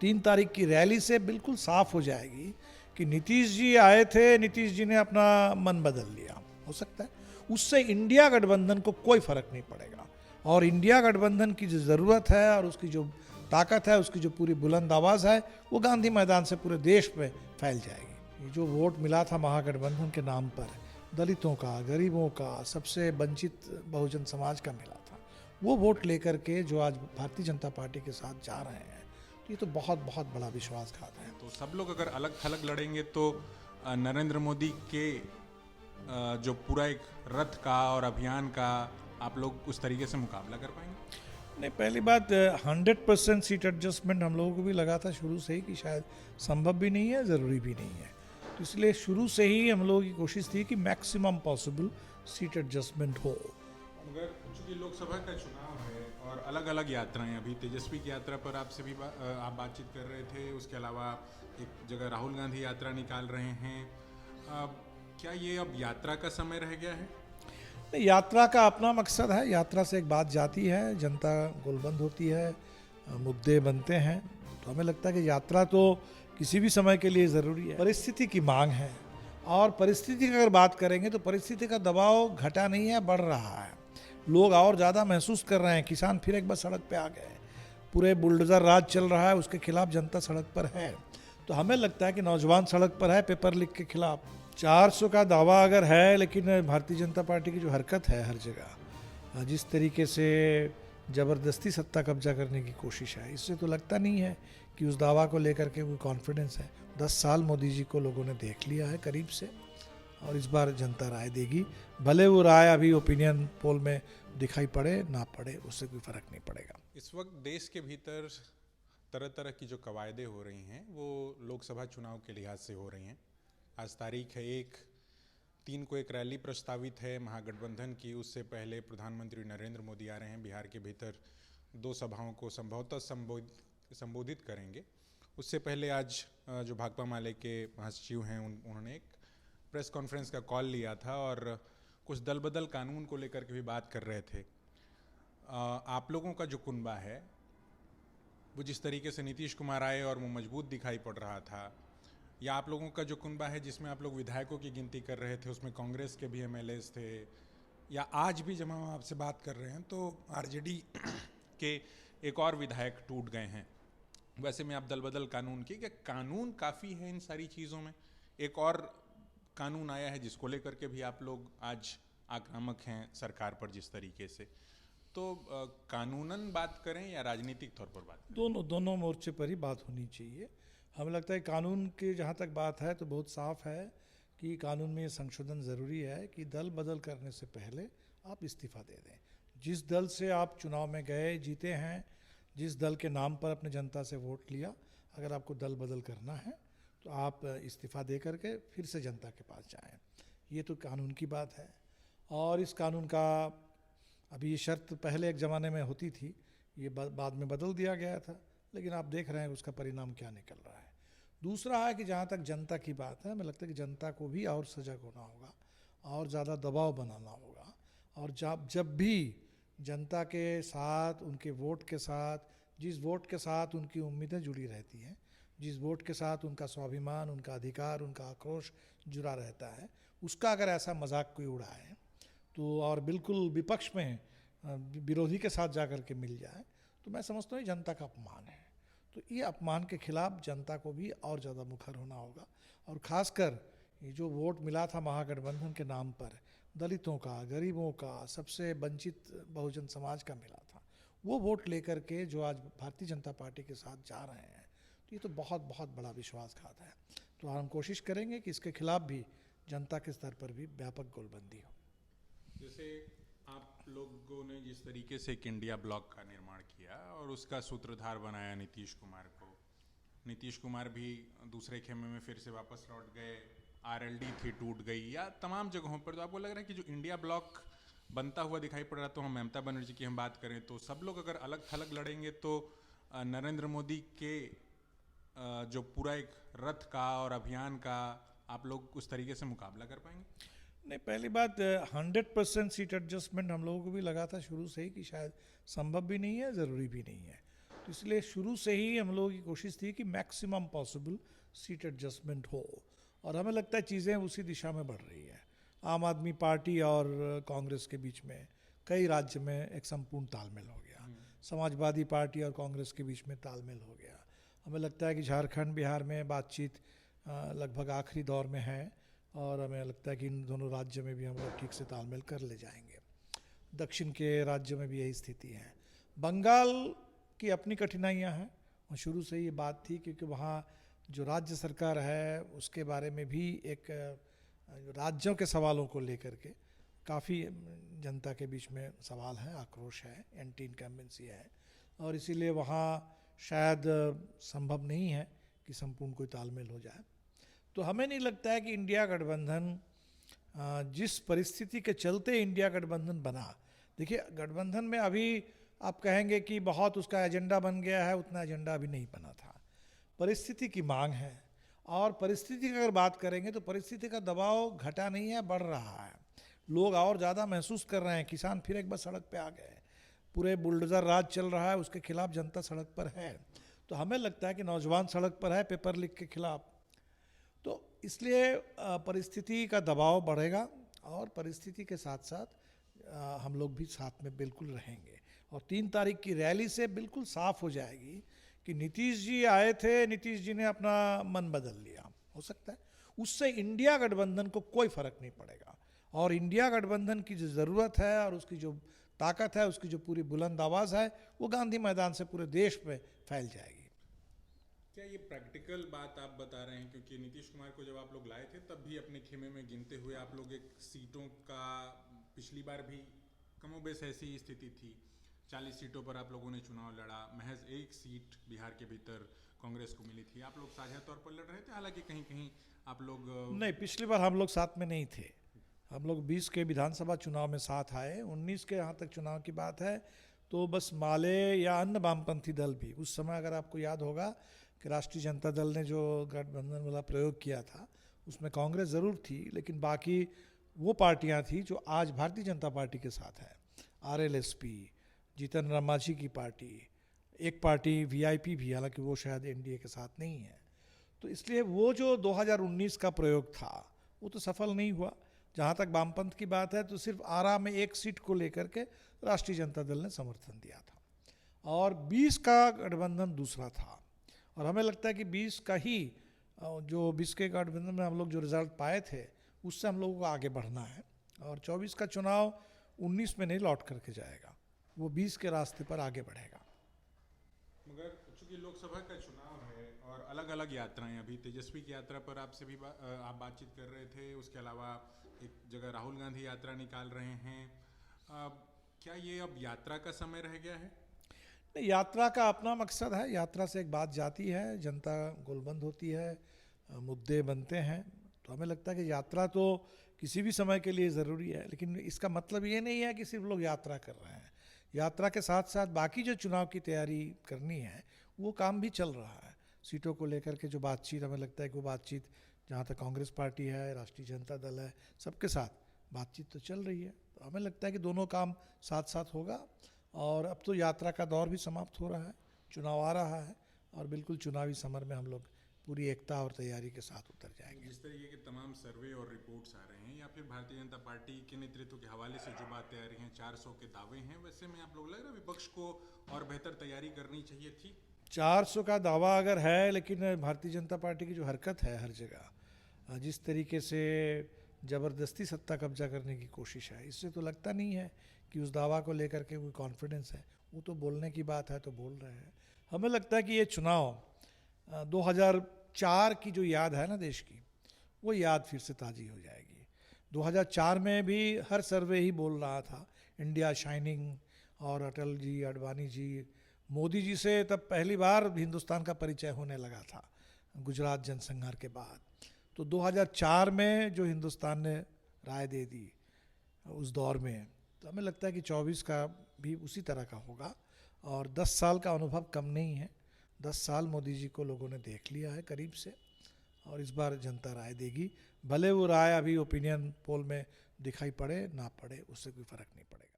3 तारीख की रैली से बिल्कुल साफ हो जाएगी कि नीतीश जी आए थे, नीतीश जी ने अपना मन बदल लिया। हो सकता है उससे इंडिया गठबंधन को कोई फर्क नहीं पड़ेगा, और इंडिया गठबंधन की जो ज़रूरत है और उसकी जो ताकत है, उसकी जो पूरी बुलंद आवाज़ है, वो गांधी मैदान से पूरे देश में फैल जाएगी। ये जो वोट मिला था महागठबंधन के नाम पर, दलितों का, गरीबों का, सबसे वंचित बहुजन समाज का मिला था, वो वोट लेकर के जो आज भारतीय जनता पार्टी के साथ जा रहे हैं, तो ये तो बहुत बहुत बड़ा विश्वासघात है। तो सब लोग अगर अलग थलग लड़ेंगे तो नरेंद्र मोदी के जो पूरा एक रथ का और अभियान का आप लोग उस तरीके से मुकाबला कर पाएंगे? नहीं, पहली बात 100% सीट एडजस्टमेंट हम लोगों को भी लगा था शुरू से ही कि शायद संभव भी नहीं है, ज़रूरी भी नहीं है। तो इसलिए शुरू से ही हम लोगों की कोशिश थी कि मैक्सिमम पॉसिबल सीट एडजस्टमेंट हो। मगर चूंकि लोकसभा का चुनाव है और अलग अलग यात्राएं, अभी तेजस्वी की यात्रा पर आपसे भी आप बातचीत कर रहे थे, उसके अलावा एक जगह राहुल गांधी यात्रा निकाल रहे हैं, क्या ये अब यात्रा का समय रह गया है? नहीं, यात्रा का अपना मकसद है। यात्रा से एक बात जाती है, जनता गोलबंद होती है, मुद्दे बनते हैं, तो हमें लगता है कि यात्रा तो किसी भी समय के लिए ज़रूरी है। परिस्थिति की मांग है, और परिस्थिति की अगर बात करेंगे तो परिस्थिति का दबाव घटा नहीं है, बढ़ रहा है। लोग और ज़्यादा महसूस कर रहे हैं। किसान फिर एक बार सड़क पे आ गए, पूरे बुलडोज़र राज चल रहा है, उसके खिलाफ जनता सड़क पर है। तो हमें लगता है कि नौजवान सड़क पर है पेपर लीक के खिलाफ। 400 का दावा अगर है, लेकिन भारतीय जनता पार्टी की जो हरकत है हर जगह, जिस तरीके से ज़बरदस्ती सत्ता कब्जा करने की कोशिश है, इससे तो लगता नहीं है कि उस दावा को लेकर के कोई कॉन्फिडेंस है। 10 साल मोदी जी को लोगों ने देख लिया है करीब से, और इस बार जनता राय देगी। भले वो राय अभी ओपिनियन पोल में दिखाई पड़े ना पड़े, उससे कोई फ़र्क नहीं पड़ेगा। इस वक्त देश के भीतर तरह तरह की जो कवायदे हो रही हैं वो लोकसभा चुनाव के लिहाज से हो रही हैं। आज तारीख है 1/3 को एक रैली प्रस्तावित है महागठबंधन की। उससे पहले प्रधानमंत्री नरेंद्र मोदी आ रहे हैं, बिहार के भीतर 2 सभाओं को संभवतः संबोधित करेंगे। उससे पहले आज जो भाकपा माले के महासचिव हैं उन्होंने एक प्रेस कॉन्फ्रेंस का कॉल लिया था और कुछ दल बदल कानून को लेकर के भी बात कर रहे थे। आप लोगों का जो कुनबा है वो जिस तरीके से नीतीश कुमार आए और वो मजबूत दिखाई पड़ रहा था, या आप लोगों का जो कुनबा है जिसमें आप लोग विधायकों की गिनती कर रहे थे, उसमें कांग्रेस के भी एमएलएज थे, या आज भी जब हम आपसे बात कर रहे हैं तो आरजेडी के एक और विधायक टूट गए हैं। वैसे में आप दल बदल कानून की, क्या कानून काफ़ी है इन सारी चीज़ों में? एक और कानून आया है जिसको लेकर के भी आप लोग आज आक्रामक हैं सरकार पर जिस तरीके से, तो कानूनन बात करें या राजनीतिक तौर पर बात करें? दोनों मोर्चे पर ही बात होनी चाहिए। हमें लगता है कानून की जहाँ तक बात है तो बहुत साफ है कि कानून में ये संशोधन ज़रूरी है कि दल बदल करने से पहले आप इस्तीफ़ा दे दें। जिस दल से आप चुनाव में गए, जीते हैं, जिस दल के नाम पर अपने जनता से वोट लिया, अगर आपको दल बदल करना है तो आप इस्तीफ़ा दे करके फिर से जनता के पास जाएं। ये तो कानून की बात है। और इस कानून का अभी ये शर्त पहले एक ज़माने में होती थी, ये बाद में बदल दिया गया था, लेकिन आप देख रहे हैं उसका परिणाम क्या निकल रहा है। दूसरा है कि जहाँ तक जनता की बात है, हमें लगता है कि जनता को भी और सजग होना होगा और ज़्यादा दबाव बनाना होगा। और जब भी जनता के साथ, उनके वोट के साथ, जिस वोट के साथ उनकी उम्मीदें जुड़ी रहती हैं, जिस वोट के साथ उनका स्वाभिमान, उनका अधिकार, उनका आक्रोश जुड़ा रहता है, उसका अगर ऐसा मजाक कोई उड़ाए तो, और बिल्कुल विपक्ष में विरोधी के साथ जा कर के मिल जाए, तो मैं समझता हूँ जनता का अपमान है। तो ये अपमान के खिलाफ जनता को भी और ज़्यादा मुखर होना होगा। और ख़ासकर ये जो वोट मिला था महागठबंधन के नाम पर, दलितों का, गरीबों का, सबसे वंचित बहुजन समाज का मिला था, वो वोट लेकर के जो आज भारतीय जनता पार्टी के साथ जा रहे हैं, तो ये तो बहुत बहुत बड़ा विश्वासघात है। तो हम कोशिश करेंगे कि इसके खिलाफ भी जनता के स्तर पर भी व्यापक गोलबंदी हो। जैसे आप लोगों ने जिस तरीके से एक इंडिया ब्लॉक का निर्माण किया और उसका सूत्रधार बनाया नीतीश कुमार को, नीतीश कुमार भी दूसरे खेमे में फिर से वापस लौट गए, आरएलडी थी टूट गई, या तमाम जगहों पर, तो आपको लग रहा है कि जो इंडिया ब्लॉक बनता हुआ दिखाई पड़ रहा, तो हम ममता बनर्जी की हम बात करें तो सब लोग अगर अलग थलग लड़ेंगे तो नरेंद्र मोदी के जो पूरा एक रथ का और अभियान का आप लोग उस तरीके से मुकाबला कर पाएंगे? नहीं, पहली बात 100% सीट एडजस्टमेंट हम लोगों को भी लगा था शुरू से ही कि शायद संभव भी नहीं है, ज़रूरी भी नहीं है। तो इसलिए शुरू से ही हम लोगों की कोशिश थी कि मैक्सिमम पॉसिबल सीट एडजस्टमेंट हो, और हमें लगता है चीज़ें उसी दिशा में बढ़ रही है। आम आदमी पार्टी और कांग्रेस के बीच में कई राज्य में एक संपूर्ण तालमेल हो गया, समाजवादी पार्टी और कांग्रेस के बीच में तालमेल हो गया। हमें लगता है कि झारखंड बिहार में बातचीत लगभग आखिरी दौर में है, और हमें लगता है कि इन दोनों राज्यों में भी हम लोग ठीक से तालमेल कर ले जाएंगे। दक्षिण के राज्यों में भी यही स्थिति है। बंगाल की अपनी कठिनाइयां हैं, और शुरू से ये बात थी, क्योंकि वहाँ जो राज्य सरकार है उसके बारे में भी एक राज्यों के सवालों को लेकर के काफ़ी जनता के बीच में सवाल है, आक्रोश है, एंटी इनकम्बेंसी है, और इसीलिए वहाँ शायद संभव नहीं है कि संपूर्ण कोई तालमेल हो जाए। तो हमें नहीं लगता है कि इंडिया गठबंधन, जिस परिस्थिति के चलते इंडिया गठबंधन बना, देखिए गठबंधन में अभी आप कहेंगे कि बहुत उसका एजेंडा बन गया है, उतना एजेंडा अभी नहीं बना था। परिस्थिति की मांग है, और परिस्थिति की अगर बात करेंगे तो परिस्थिति का दबाव घटा नहीं है, बढ़ रहा है। लोग और ज़्यादा महसूस कर रहे हैं। किसान फिर एक बार सड़क पे आ गए, पूरे बुलडोजर राज चल रहा है, उसके खिलाफ जनता सड़क पर है। तो हमें लगता है कि नौजवान सड़क पर है पेपर लीक के खिलाफ। तो इसलिए परिस्थिति का दबाव बढ़ेगा, और परिस्थिति के साथ साथ हम लोग भी साथ में बिल्कुल रहेंगे। और 3 तारीख की रैली से बिल्कुल साफ हो जाएगी कि नीतीश जी आए थे, नीतीश जी ने अपना मन बदल लिया, हो सकता है उससे इंडिया गठबंधन को कोई फर्क नहीं पड़ेगा। और इंडिया गठबंधन की जो ज़रूरत है और उसकी जो ताकत है, उसकी जो पूरी बुलंद आवाज़ है, वो गांधी मैदान से पूरे देश में फैल जाएगी। क्या ये प्रैक्टिकल बात आप बता रहे हैं? क्योंकि नीतीश कुमार को जब आप लोग लाए थे तब भी अपने खेमे में गिनते हुए आप लोग एक सीटों का, पिछली बार भी कमोबेश ऐसी ही स्थिति थी, 40 सीटों पर आप लोगों ने चुनाव लड़ा, महज 1 सीट बिहार के भीतर कांग्रेस को मिली थी। आप लोग साझा तौर पर लड़ रहे थे, हालांकि कहीं कहीं आप लोग नहीं, पिछली बार हम लोग साथ में नहीं थे। हम लोग 20 के विधानसभा चुनाव में साथ आए, 19 के यहाँ तक चुनाव की बात है तो बस माले या अन्य वामपंथी दल भी, उस समय अगर आपको याद होगा कि राष्ट्रीय जनता दल ने जो गठबंधन वाला प्रयोग किया था उसमें कांग्रेस ज़रूर थी, लेकिन बाकी वो पार्टियां थी जो आज भारतीय जनता पार्टी के साथ है। आरएलएसपी, जीतन राम मांझी की पार्टी, एक पार्टी वीआईपी भी, हालांकि वो शायद एनडीए के साथ नहीं है। तो इसलिए वो जो 2019 का प्रयोग था वो तो सफल नहीं हुआ। जहाँ तक वामपंथ की बात है तो सिर्फ आरा में 1 सीट को लेकर के राष्ट्रीय जनता दल ने समर्थन दिया था, और 20 का गठबंधन दूसरा था। और हमें लगता है कि 20 का ही जो 20 के गठबंधन में हम लोग जो रिजल्ट पाए थे उससे हम लोगों को आगे बढ़ना है, और 24 का चुनाव 19 में नहीं लौट करके जाएगा, वो 20 के रास्ते पर आगे बढ़ेगा। मगर चूंकि लोकसभा का चुनाव है और अलग अलग यात्राएं, अभी तेजस्वी की यात्रा पर आपसे भी आप बातचीत कर रहे थे, उसके अलावा एक जगह राहुल गांधी यात्रा निकाल रहे हैं, क्या ये अब यात्रा का समय रह गया है? यात्रा का अपना मकसद है, यात्रा से एक बात जाती है, जनता गोलबंद होती है, मुद्दे बनते हैं। तो हमें लगता है कि यात्रा तो किसी भी समय के लिए ज़रूरी है, लेकिन इसका मतलब ये नहीं है कि सिर्फ लोग यात्रा कर रहे हैं। यात्रा के साथ साथ बाकी जो चुनाव की तैयारी करनी है वो काम भी चल रहा है। सीटों को लेकर के जो बातचीत, हमें लगता है कि वो बातचीत जहाँ तक कांग्रेस पार्टी है, राष्ट्रीय जनता दल है, सबके साथ बातचीत तो चल रही है। तो हमें लगता है कि दोनों काम साथ साथ होगा, और अब तो यात्रा का दौर भी समाप्त हो रहा है, चुनाव आ रहा है, और बिल्कुल चुनावी समर में हम लोग पूरी एकता और तैयारी के साथ उतर जाएंगे। जिस तरीके के तमाम सर्वे और रिपोर्ट्स आ रहे हैं, या फिर भारतीय जनता पार्टी के नेतृत्व के हवाले से जो बातें आ रही हैं, 400 के दावे हैं, वैसे में आप लोग लग रहा है विपक्ष को और बेहतर तैयारी करनी चाहिए थी? 400 का दावा अगर है, लेकिन भारतीय जनता पार्टी की जो हरकत है हर जगह, जिस तरीके से ज़बरदस्ती सत्ता कब्जा करने की कोशिश है, इससे तो लगता नहीं है कि उस दावा को लेकर के कोई कॉन्फिडेंस है। वो तो बोलने की बात है तो बोल रहे हैं। हमें लगता है कि ये चुनाव 2004 की जो याद है ना देश की, वो याद फिर से ताज़ी हो जाएगी। 2004 में भी हर सर्वे ही बोल रहा था इंडिया शाइनिंग, और अटल जी, अडवाणी जी, मोदी जी से तब पहली बार हिंदुस्तान का परिचय होने लगा था गुजरात जनसंहार के बाद। तो 2004 में जो हिंदुस्तान ने राय दे दी उस दौर में, तो हमें लगता है कि 24 का भी उसी तरह का होगा। और 10 साल का अनुभव कम नहीं है, 10 साल मोदी जी को लोगों ने देख लिया है करीब से, और इस बार जनता राय देगी। भले वो राय अभी ओपिनियन पोल में दिखाई पड़े ना पड़े, उससे कोई फ़र्क नहीं पड़ेगा।